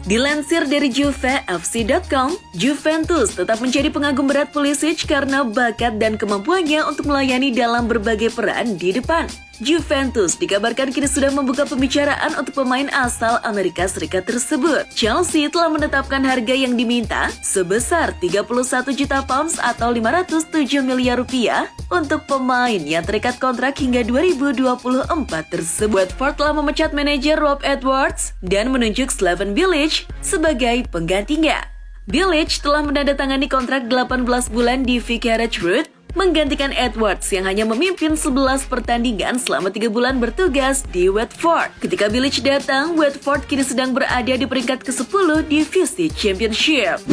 Dilansir dari JuveFC.com, Juventus tetap menjadi pengagum berat Pulisic karena bakat dan kemampuannya untuk melayani dalam berbagai peran di depan. Juventus dikabarkan kini sudah membuka pembicaraan untuk pemain asal Amerika Serikat tersebut. Chelsea telah menetapkan harga yang diminta sebesar 31 juta pounds atau 507 miliar rupiah untuk pemain yang terikat kontrak hingga 2024 tersebut. Watford telah memecat manajer Rob Edwards dan menunjuk Slaven Bilic sebagai penggantinya. Bilic telah menandatangani kontrak 18 bulan di Vicarage Road, menggantikan Edwards yang hanya memimpin 11 pertandingan selama 3 bulan bertugas di Watford. Ketika Bilic datang, Watford kini sedang berada di peringkat ke-10 divisi Championship.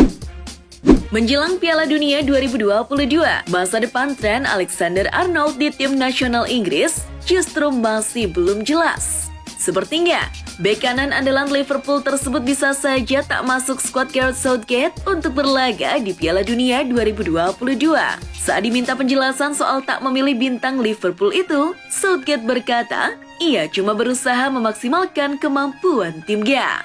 Menjelang Piala Dunia 2022, masa depan Trent Alexander-Arnold di tim nasional Inggris justru masih belum jelas. Sepertinya, bek kanan andalan Liverpool tersebut bisa saja tak masuk skuad Gareth Southgate untuk berlaga di Piala Dunia 2022. Saat diminta penjelasan soal tak memilih bintang Liverpool itu, Southgate berkata, ia cuma berusaha memaksimalkan kemampuan timnya.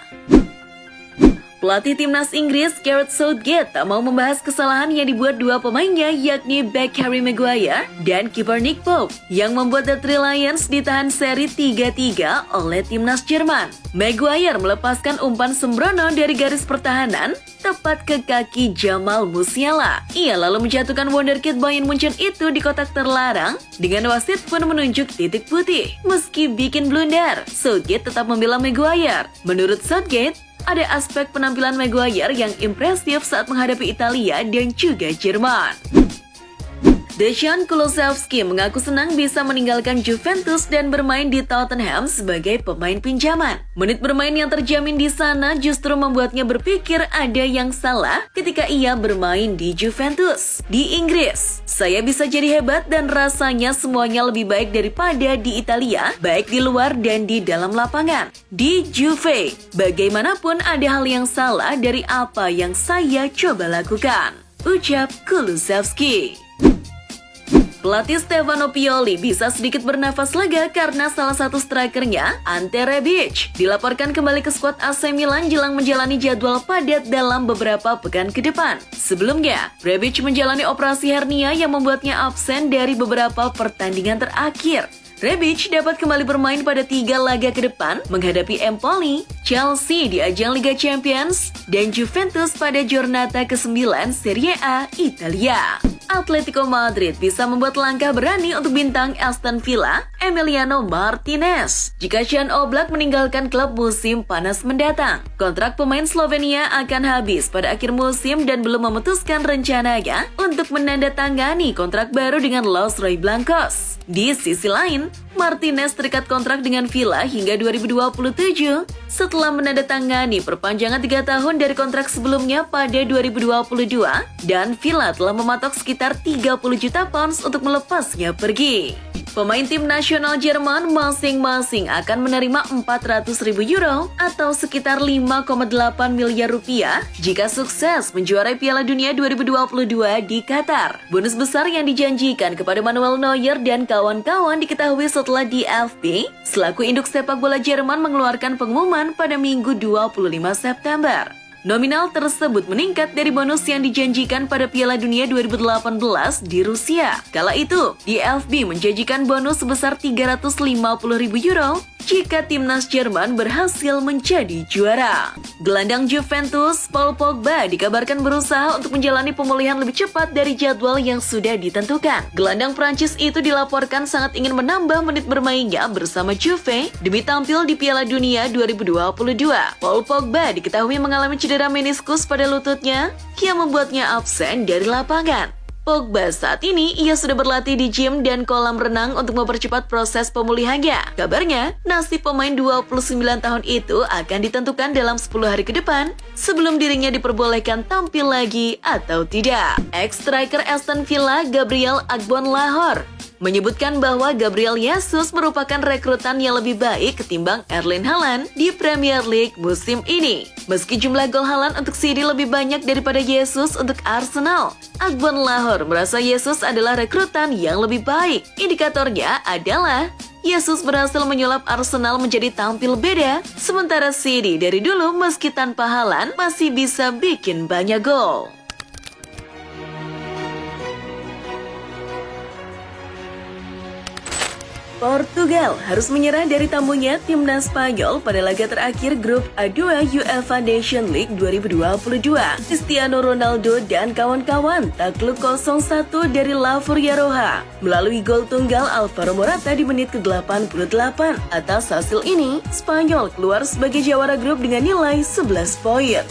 Pelatih timnas Inggris Gareth Southgate tak mau membahas kesalahan yang dibuat dua pemainnya, yakni bek Harry Maguire dan kiper Nick Pope, yang membuat The Three Lions ditahan seri 3-3 oleh timnas Jerman. Maguire melepaskan umpan sembrono dari garis pertahanan tepat ke kaki Jamal Musiala. Ia lalu menjatuhkan wonderkid Bayern Munchen itu di kotak terlarang dengan wasit pun menunjuk titik putih. Meski bikin blunder, Southgate tetap membela Maguire. Menurut Southgate, ada aspek penampilan Maguire yang impresif saat menghadapi Italia dan juga Jerman. Dejan Kulusevski mengaku senang bisa meninggalkan Juventus dan bermain di Tottenham sebagai pemain pinjaman. Menit bermain yang terjamin di sana justru membuatnya berpikir ada yang salah ketika ia bermain di Juventus. Di Inggris, saya bisa jadi hebat dan rasanya semuanya lebih baik daripada di Italia, baik di luar dan di dalam lapangan. Di Juve, bagaimanapun ada hal yang salah dari apa yang saya coba lakukan, ucap Kulusevski. Pelatih Stefano Pioli bisa sedikit bernafas lega karena salah satu strikernya, Ante Rebic, dilaporkan kembali ke skuad AC Milan jelang menjalani jadwal padat dalam beberapa pekan ke depan. Sebelumnya, Rebic menjalani operasi hernia yang membuatnya absen dari beberapa pertandingan terakhir. Rebic dapat kembali bermain pada 3 laga ke depan menghadapi Empoli, Chelsea di ajang Liga Champions, dan Juventus pada Giornata ke-9 Serie A Italia. Atletico Madrid bisa membuat langkah berani untuk bintang Aston Villa, Emiliano Martinez, jika Jan Oblak meninggalkan klub musim panas mendatang. Kontrak pemain Slovenia akan habis pada akhir musim dan belum memutuskan rencananya untuk menandatangani kontrak baru dengan Los Rojiblancos. Di sisi lain, Martinez terikat kontrak dengan Villa hingga 2027 setelah menandatangani perpanjangan 3 tahun dari kontrak sebelumnya pada 2022, dan Villa telah mematok sekitar 30 juta pounds untuk melepasnya pergi. Pemain tim nasional Jerman masing-masing akan menerima 400.000 euro atau sekitar 5,8 miliar rupiah jika sukses menjuarai Piala Dunia 2022 di Qatar. Bonus besar yang dijanjikan kepada Manuel Neuer dan kawan-kawan diketahui setelah DFB selaku induk sepak bola Jerman mengeluarkan pengumuman pada Minggu 25 September. Nominal tersebut meningkat dari bonus yang dijanjikan pada Piala Dunia 2018 di Rusia. Kala itu, DFB menjanjikan bonus sebesar 350.000 euro jika timnas Jerman berhasil menjadi juara. Gelandang Juventus, Paul Pogba, dikabarkan berusaha untuk menjalani pemulihan lebih cepat dari jadwal yang sudah ditentukan. Gelandang Prancis itu dilaporkan sangat ingin menambah menit bermainnya bersama Juve demi tampil di Piala Dunia 2022. Paul Pogba diketahui mengalami cedera meniskus pada lututnya yang membuatnya absen dari lapangan. Pogba saat ini ia sudah berlatih di gym dan kolam renang untuk mempercepat proses pemulihannya. Kabarnya, nasib pemain 29 tahun itu akan ditentukan dalam 10 hari ke depan sebelum dirinya diperbolehkan tampil lagi atau tidak. Ex-striker Aston Villa Gabriel Agbonlahor menyebutkan bahwa Gabriel Jesus merupakan rekrutan yang lebih baik ketimbang Erling Haaland di Premier League musim ini. Meski jumlah gol Haaland untuk City lebih banyak daripada Jesus untuk Arsenal, Agbonlahor merasa Jesus adalah rekrutan yang lebih baik. Indikatornya adalah Jesus berhasil menyulap Arsenal menjadi tampil beda, sementara City dari dulu meski tanpa Haaland masih bisa bikin banyak gol. Portugal harus menyerah dari tamunya timnas Spanyol pada laga terakhir grup A2 UEFA Nations League 2022. Cristiano Ronaldo dan kawan-kawan takluk 0-1 dari La Furia melalui gol tunggal Alvaro Morata di menit ke-88. Atas hasil ini, Spanyol keluar sebagai jawara grup dengan nilai 11 poin.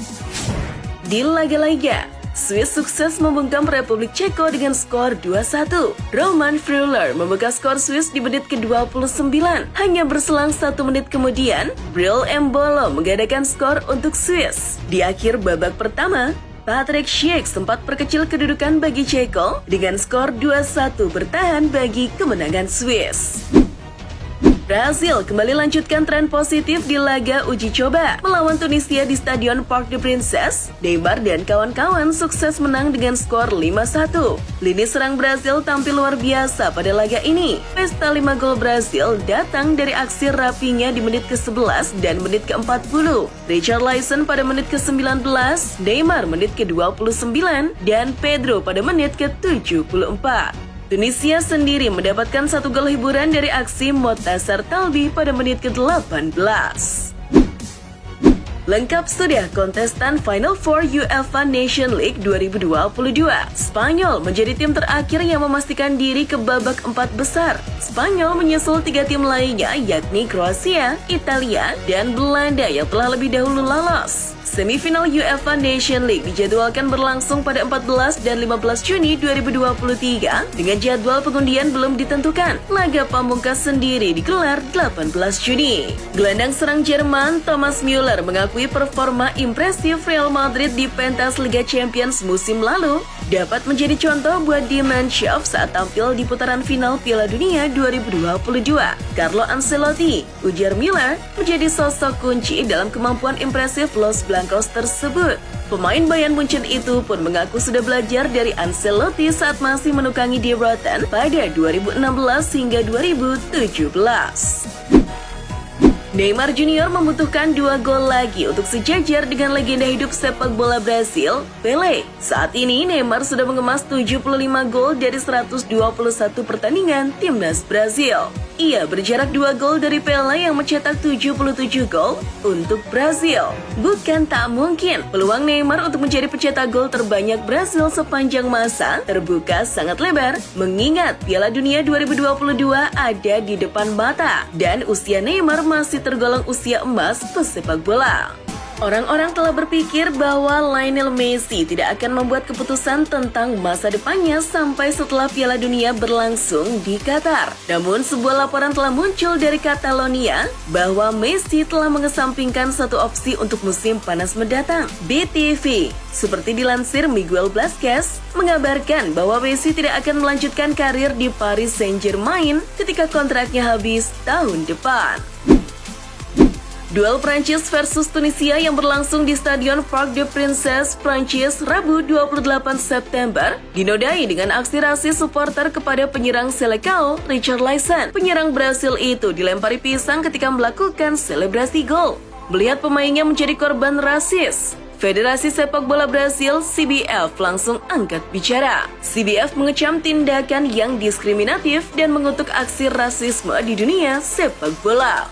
Di laga-laga, Swiss sukses membungkam Republik Ceko dengan skor 2-1. Roman Freuler membuka skor Swiss di menit ke-29. Hanya berselang 1 menit kemudian, Bril Embolo menggandakan skor untuk Swiss. Di akhir babak pertama, Patrick Schick sempat perkecil kedudukan bagi Ceko dengan skor 2-1 bertahan bagi kemenangan Swiss. Brazil kembali lanjutkan tren positif di laga uji coba melawan Tunisia di Stadion Parc des Princes. Neymar dan kawan-kawan sukses menang dengan skor 5-1. Lini serang Brazil tampil luar biasa pada laga ini. Pesta 5 gol Brazil datang dari aksi Rafinha di menit ke-11 dan menit ke-40. Richarlison pada menit ke-19, Neymar menit ke-29, dan Pedro pada menit ke-74. Tunisia sendiri mendapatkan 1 gol hiburan dari aksi Motasar Talbi pada menit ke-18. Lengkap sudah kontestan Final Four UEFA Nations League 2022. Spanyol menjadi tim terakhir yang memastikan diri ke babak 4 besar. Spanyol menyusul 3 tim lainnya yakni Kroasia, Italia, dan Belanda yang telah lebih dahulu lolos. Semifinal UEFA Nations League dijadwalkan berlangsung pada 14 dan 15 Juni 2023 dengan jadwal pengundian belum ditentukan. Laga pamungkas sendiri digelar 18 Juni. Gelandang serang Jerman Thomas Müller mengakui performa impresif Real Madrid di pentas Liga Champions musim lalu dapat menjadi contoh buat Die Mannschaft saat tampil di putaran final Piala Dunia 2022. Carlo Ancelotti, ujar Müller, menjadi sosok kunci dalam kemampuan impresif Los Blancos tersebut. Pemain Bayern Munchen itu pun mengaku sudah belajar dari Ancelotti saat masih menukangi Die Rotten pada 2016 hingga 2017. Neymar Junior membutuhkan 2 gol lagi untuk sejajar dengan legenda hidup sepak bola Brasil, Pelé. Saat ini Neymar sudah mengemas 75 gol dari 121 pertandingan timnas Brasil. Ia berjarak 2 gol dari Pelé yang mencetak 77 gol untuk Brasil. Bukan tak mungkin, peluang Neymar untuk menjadi pencetak gol terbanyak Brasil sepanjang masa terbuka sangat lebar, mengingat Piala Dunia 2022 ada di depan mata dan usia Neymar masih tergolong usia emas pesepak bola. Orang-orang telah berpikir bahwa Lionel Messi tidak akan membuat keputusan tentang masa depannya sampai setelah Piala Dunia berlangsung di Qatar. Namun sebuah laporan telah muncul dari Catalonia bahwa Messi telah mengesampingkan satu opsi untuk musim panas mendatang. BTV, seperti dilansir Miguel Blasquez, mengabarkan bahwa Messi tidak akan melanjutkan karir di Paris Saint-Germain ketika kontraknya habis tahun depan. Duel Prancis versus Tunisia yang berlangsung di Stadion Parc des Princes, Prancis, Rabu 28 September, dinodai dengan aksi rasis supporter kepada penyerang Seleção, Richarlison. Penyerang Brasil itu dilempari pisang ketika melakukan selebrasi gol. Melihat pemainnya menjadi korban rasis, Federasi Sepak Bola Brasil, CBF, langsung angkat bicara. CBF mengecam tindakan yang diskriminatif dan mengutuk aksi rasisme di dunia sepak bola.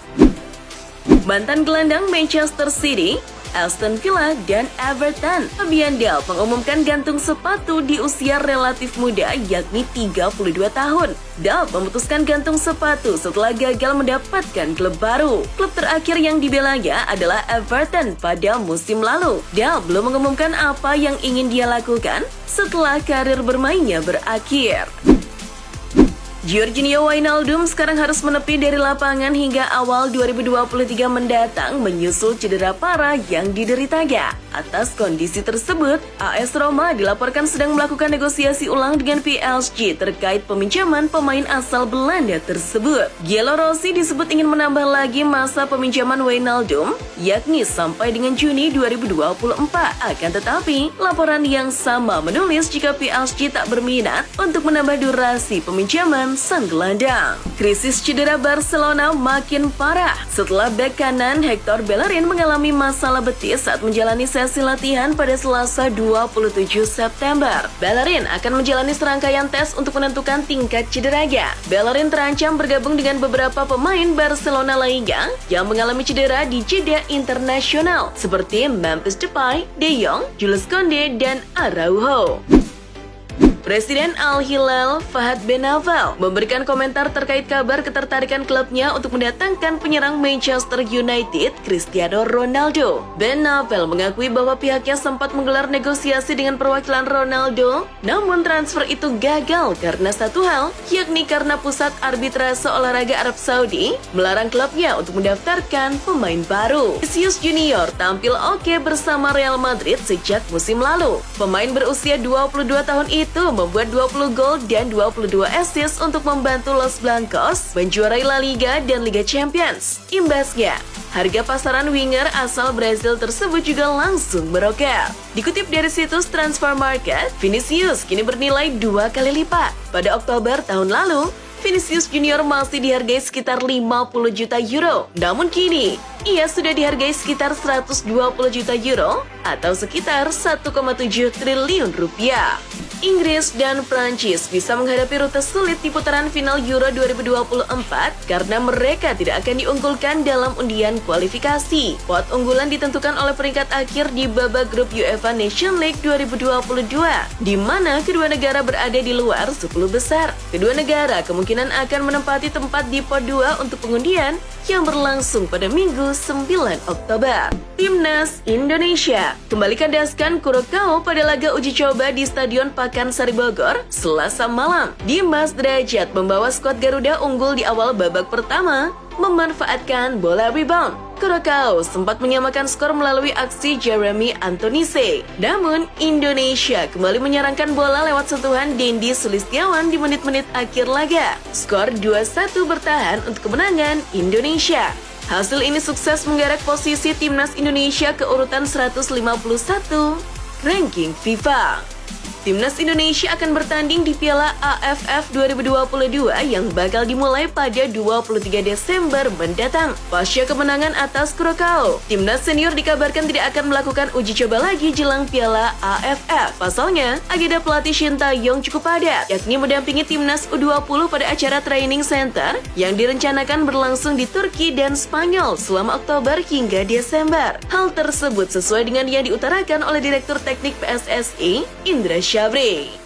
Mantan gelandang Manchester City, Aston Villa, dan Everton, Fabian Delph mengumumkan gantung sepatu di usia relatif muda yakni 32 tahun. Delph memutuskan gantung sepatu setelah gagal mendapatkan klub baru. Klub terakhir yang dibelanya adalah Everton pada musim lalu. Delph belum mengumumkan apa yang ingin dia lakukan setelah karir bermainnya berakhir. Georginio Wijnaldum sekarang harus menepi dari lapangan hingga awal 2023 mendatang menyusul cedera parah yang dideritanya. Atas kondisi tersebut, AS Roma dilaporkan sedang melakukan negosiasi ulang dengan PSG terkait peminjaman pemain asal Belanda tersebut. Giello Rossi disebut ingin menambah lagi masa peminjaman Wijnaldum, yakni sampai dengan Juni 2024. Akan tetapi, laporan yang sama menulis jika PSG tak berminat untuk menambah durasi peminjaman sang gelandang. Krisis cedera Barcelona makin parah setelah bek kanan Hector Bellerin mengalami masalah betis saat menjalani sesi latihan pada Selasa 27 September. Bellerin akan menjalani serangkaian tes untuk menentukan tingkat cederanya. Bellerin terancam bergabung dengan beberapa pemain Barcelona lainnya yang mengalami cedera di jeda internasional seperti Memphis Depay, De Jong, Jules Koundé, dan Araujo. Presiden Al Hilal Fahad Benaval memberikan komentar terkait kabar ketertarikan klubnya untuk mendatangkan penyerang Manchester United, Cristiano Ronaldo. Benaval mengakui bahwa pihaknya sempat menggelar negosiasi dengan perwakilan Ronaldo, namun transfer itu gagal karena satu hal, yakni karena pusat arbitrase olahraga Arab Saudi melarang klubnya untuk mendaftarkan pemain baru. Vinicius Junior tampil oke bersama Real Madrid sejak musim lalu. Pemain berusia 22 tahun itu membuat 20 gol dan 22 assist untuk membantu Los Blancos menjuarai La Liga dan Liga Champions. Imbasnya, harga pasaran winger asal Brazil tersebut juga langsung meroket. Dikutip dari situs Transfer Market, Vinicius kini bernilai 2 kali lipat. Pada Oktober tahun lalu, Vinicius Junior masih dihargai sekitar 50 juta euro. Namun kini, ia sudah dihargai sekitar 120 juta euro atau sekitar 1,7 triliun rupiah. Inggris dan Prancis bisa menghadapi rute sulit di putaran final Euro 2024 karena mereka tidak akan diunggulkan dalam undian kualifikasi. Pot unggulan ditentukan oleh peringkat akhir di babak grup UEFA Nations League 2022, di mana kedua negara berada di luar 10 besar. Kedua negara kemungkinan akan menempati tempat di pot 2 untuk pengundian yang berlangsung pada Minggu 9 Oktober. Timnas Indonesia kembali kandaskan Curaçao pada laga uji coba di Stadion Pakansari Bogor Selasa malam. Dimas Derajat membawa skuad Garuda unggul di awal babak pertama, memanfaatkan bola rebound. Curaçao sempat menyamakan skor melalui aksi Jeremy Antonise. Namun, Indonesia kembali menyerangkan bola lewat sentuhan Dendi Sulistiawan di menit-menit akhir laga. Skor 2-1 bertahan untuk kemenangan Indonesia. Hasil ini sukses menggerek posisi Timnas Indonesia ke urutan 151 ranking FIFA. Timnas Indonesia akan bertanding di Piala AFF 2022 yang bakal dimulai pada 23 Desember mendatang. Pasca kemenangan atas Curaçao, Timnas senior dikabarkan tidak akan melakukan uji coba lagi jelang Piala AFF. Pasalnya, agenda pelatih Shin Tae-yong cukup padat, yakni mendampingi Timnas U20 pada acara training center yang direncanakan berlangsung di Turki dan Spanyol selama Oktober hingga Desember. Hal tersebut sesuai dengan yang diutarakan oleh Direktur Teknik PSSI, Indra Syafri.